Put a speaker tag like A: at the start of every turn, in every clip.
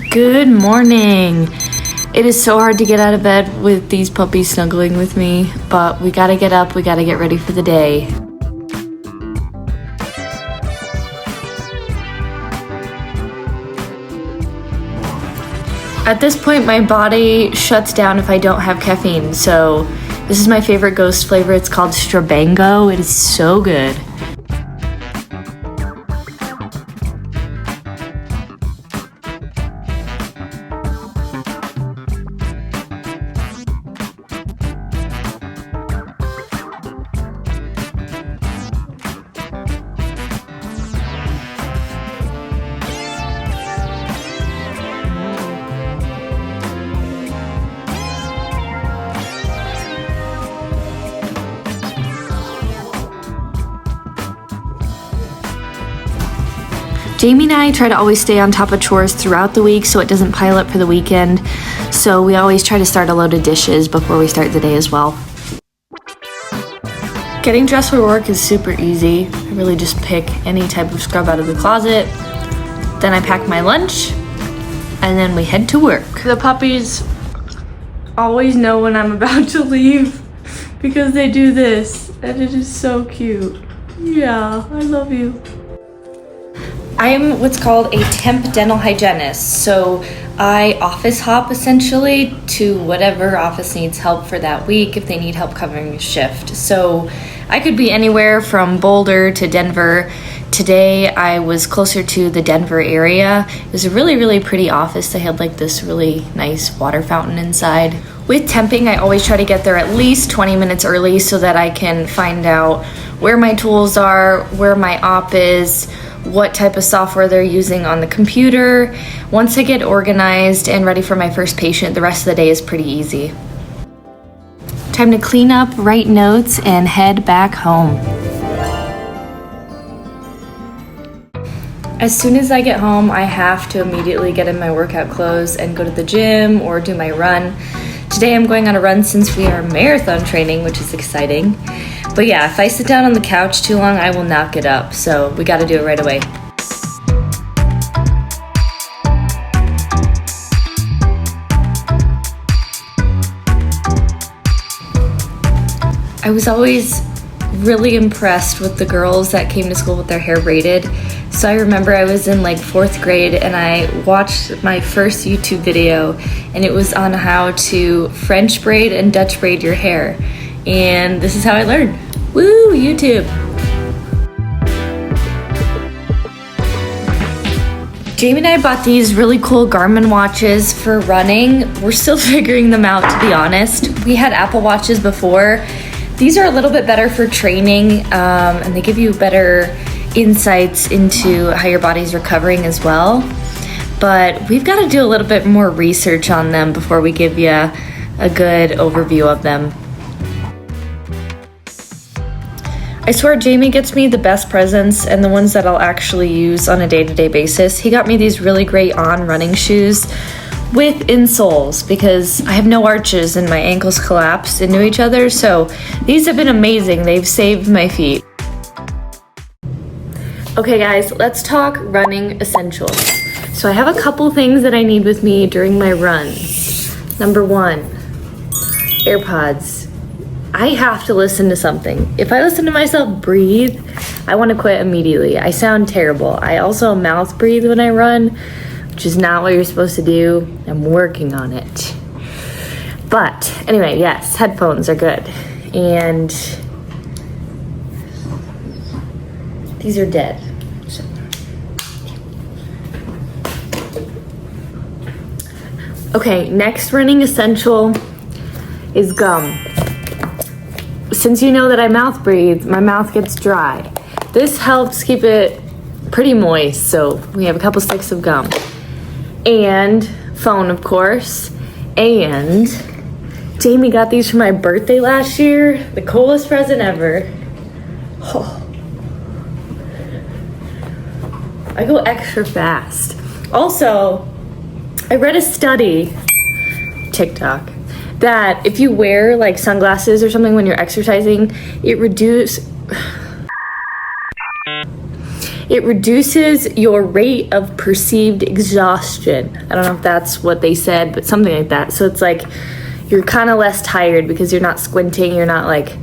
A: Good morning. It is so hard to get out of bed with these puppies snuggling with me, but we gotta get up, we gotta get ready for the day. At this point, my body shuts down if I don't have caffeine, so this is my favorite Ghost flavor. It's called Strabango. It is so good. Jamie and I try to always stay on top of chores throughout the week so it doesn't pile up for the weekend. So we always try to start a load of dishes before we start the day as well. Getting dressed for work is super easy. I really just pick any type of scrub out of the closet. Then I pack my lunch and then we head to work. The puppies always know when I'm about to leave because they do this and it is so cute. Yeah, I love you. I'm what's called a temp dental hygienist, so I office hop essentially to whatever office needs help for that week if they need help covering a shift. So I could be anywhere from Boulder to Denver. Today I was closer to the Denver area. It was a really, really pretty office. They had like this really nice water fountain inside. With temping, I always try to get there at least 20 minutes early so that I can find out where my tools are, where my op is, what type of software they're using on the computer. Once I get organized and ready for my first patient, the rest of the day is pretty easy. Time to clean up, write notes, and head back home. As soon as I get home, I have to immediately get in my workout clothes and go to the gym or do my run. Today I'm going on a run since we are marathon training, which is exciting. But yeah, if I sit down on the couch too long, I will not get up, so we gotta do it right away. I was always really impressed with the girls that came to school with their hair braided. So I remember I was in like 4th grade and I watched my first YouTube video and it was on how to French braid and Dutch braid your hair. And this is how I learned. Woo, YouTube. Jamie and I bought these really cool Garmin watches for running. We're still figuring them out, to be honest. We had Apple Watches before. These are a little bit better for training, and they give you better insights into how your body's recovering as well. But we've got to do a little bit more research on them before we give you a good overview of them. I swear Jamie gets me the best presents and the ones that I'll actually use on a day-to-day basis. He got me these really great On running shoes with insoles because I have no arches and my ankles collapse into each other, so these have been amazing. They've saved my feet. Okay guys, let's talk running essentials. So I have a couple things that I need with me during my runs. Number 1, AirPods. I have to listen to something. If I listen to myself breathe, I want to quit immediately. I sound terrible. I also mouth breathe when I run, which is not what you're supposed to do. I'm working on it. But anyway, yes, headphones are good. And these are dead. Okay, next running essential is gum. Since you know that I mouth breathe, my mouth gets dry. This helps keep it pretty moist, so we have a couple sticks of gum. And phone, of course. And Jamie got these for my birthday last year. The coolest present ever. Oh. I go extra fast. Also, I read a study, TikTok, that if you wear like sunglasses or something when you're exercising, it It reduces your rate of perceived exhaustion. I don't know if that's what they said, but something like that. So it's like you're kind of less tired because you're not squinting, you're not like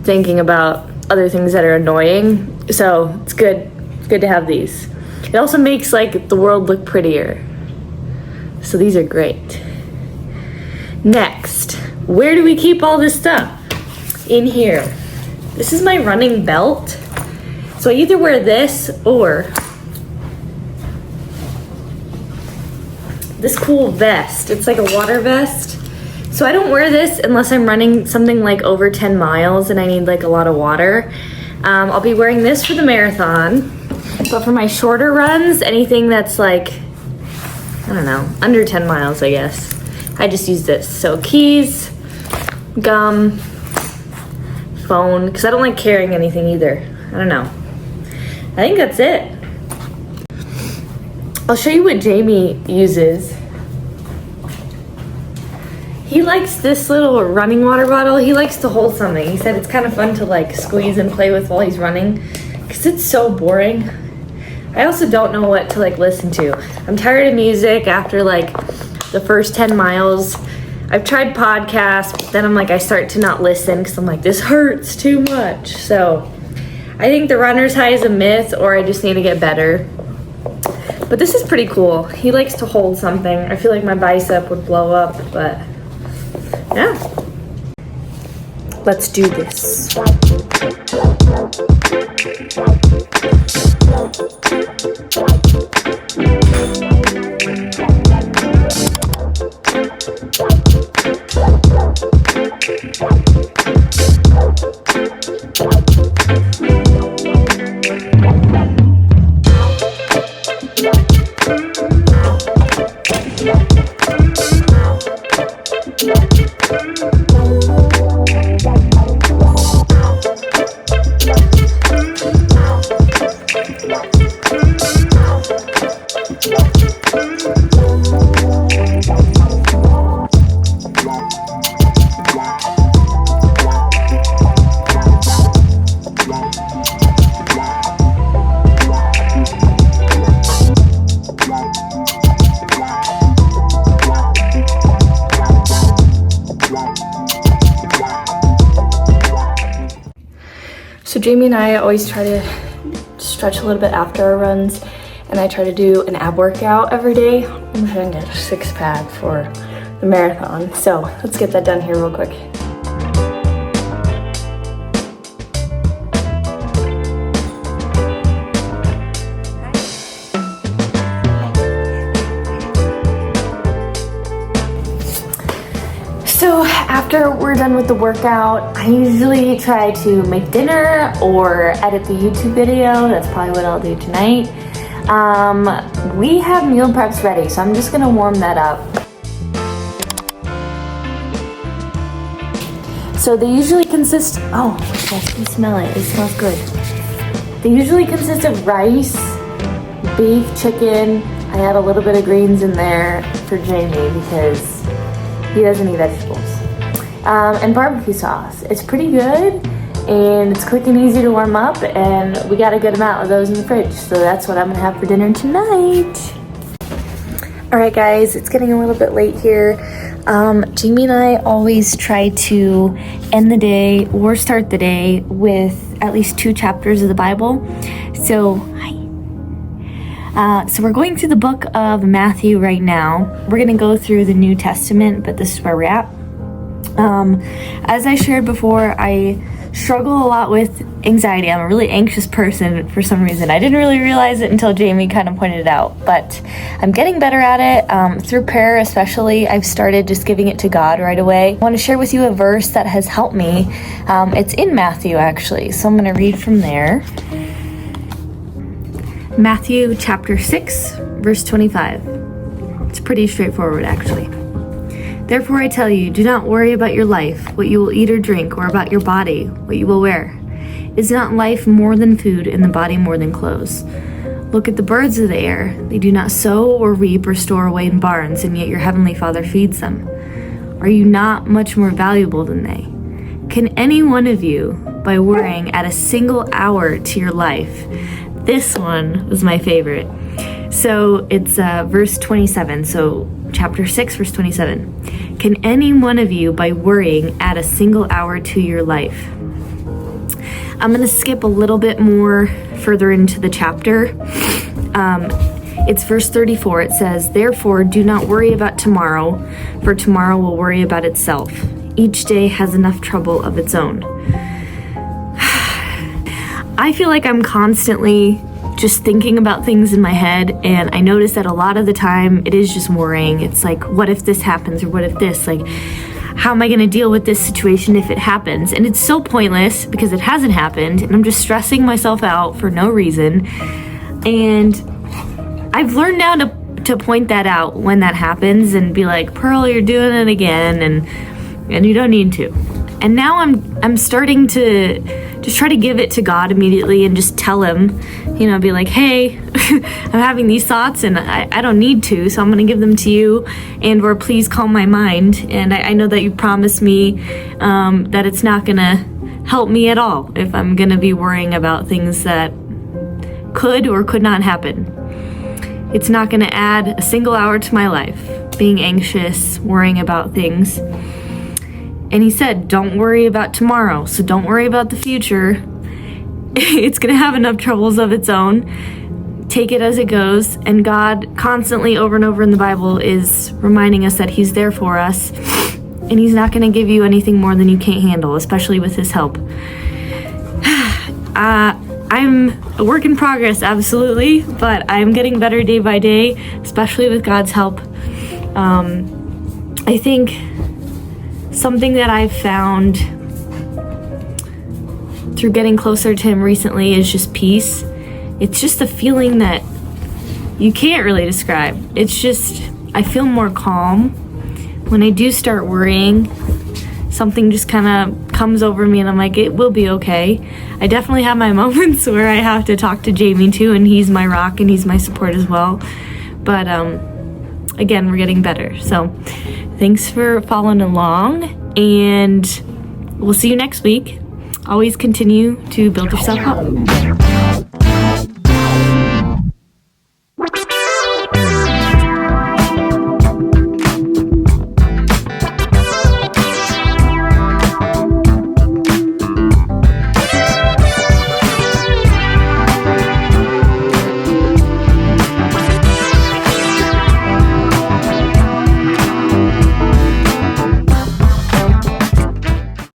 A: thinking about other things that are annoying. So it's good. It's good to have these. It also makes like the world look prettier. So these are great. Next, where do we keep all this stuff? In here. This is my running belt. So I either wear this or this cool vest. It's like a water vest. So I don't wear this unless I'm running something like over 10 miles and I need like a lot of water. I'll be wearing this for the marathon. But for my shorter runs, anything that's like, I don't know, under 10 miles, I guess, I just use this. So keys, gum, phone, because I don't like carrying anything either. I don't know. I think that's it. I'll show you what Jamie uses. He likes this little running water bottle. He likes to hold something. He said it's kind of fun to like squeeze and play with while he's running because it's so boring. I also don't know what to like listen to. I'm tired of music after like the first 10 miles. I've tried podcasts, but then I'm like, I start to not listen because I'm like, this hurts too much. So I think the runner's high is a myth, or I just need to get better. But this is pretty cool. He likes to hold something. I feel like my bicep would blow up, but yeah. Let's do this. So Jamie and I always try to stretch a little bit after our runs, and I try to do an ab workout every day. I'm trying to get a six-pack for the marathon. So let's get that done here real quick. So after we're done with the workout, I usually try to make dinner or edit the YouTube video. That's probably what I'll do tonight. We have meal preps ready, so I'm just gonna warm that up. So they usually consist, oh, yes, you smell it, it smells good. They usually consist of rice, beef, chicken. I add a little bit of greens in there for Jamie because he doesn't eat vegetables. And barbecue sauce. It's pretty good, and it's quick and easy to warm up, and we got a good amount of those in the fridge, so that's what I'm gonna have for dinner tonight. All right, guys, it's getting a little bit late here. Jamie and I always try to end the day or start the day with at least 2 chapters of the Bible. So we're going through the book of Matthew right now. We're going to go through the New Testament, but this is where we're at. As I shared before, I struggle a lot with anxiety. I'm a really anxious person for some reason. I didn't really realize it until Jamie kind of pointed it out, but I'm getting better at it. Through prayer especially, I've started just giving it to God right away. I want to share with you a verse that has helped me. It's in Matthew, actually, so I'm going to read from there. Matthew chapter 6, verse 25. It's pretty straightforward, actually. Therefore I tell you, do not worry about your life, what you will eat or drink, or about your body, what you will wear. Is not life more than food, and the body more than clothes? Look at the birds of the air. They do not sow or reap or store away in barns, and yet your heavenly Father feeds them. Are you not much more valuable than they? Can any one of you, by worrying, add a single hour to your life? This one was my favorite. So it's verse 27. So chapter 6, verse 27. Can any one of you, by worrying, add a single hour to your life? I'm going to skip a little bit more further into the chapter. It's verse 34. It says, therefore, do not worry about tomorrow, for tomorrow will worry about itself. Each day has enough trouble of its own. I feel like I'm constantly just thinking about things in my head, and I notice that a lot of the time it is just worrying. It's like, what if this happens, or what if this, like, how am I going to deal with this situation if it happens? And it's so pointless because it hasn't happened, and I'm just stressing myself out for no reason. And I've learned now to point that out when that happens and be like, Pearl, you're doing it again, and you don't need to. And now I'm starting to just try to give it to God immediately and just tell him, be like, hey, I'm having these thoughts and I don't need to, so I'm going to give them to you, and or please calm my mind. And I know that you promised me that it's not going to help me at all if I'm going to be worrying about things that could or could not happen. It's not going to add a single hour to my life, being anxious, worrying about things. And he said, don't worry about tomorrow, so don't worry about the future. It's going to have enough troubles of its own. Take it as it goes. And God constantly over and over in the Bible is reminding us that he's there for us. And he's not going to give you anything more than you can't handle, especially with his help. I'm a work in progress, absolutely, but I'm getting better day by day, especially with God's help. I think something that I've found through getting closer to him recently is just peace. It's just a feeling that you can't really describe. It's just, I feel more calm. When I do start worrying, something just kind of comes over me and I'm like, it will be okay. I definitely have my moments where I have to talk to Jamie too, and he's my rock and he's my support as well. But again, we're getting better. So thanks for following along, and we'll see you next week. Always continue to build yourself up.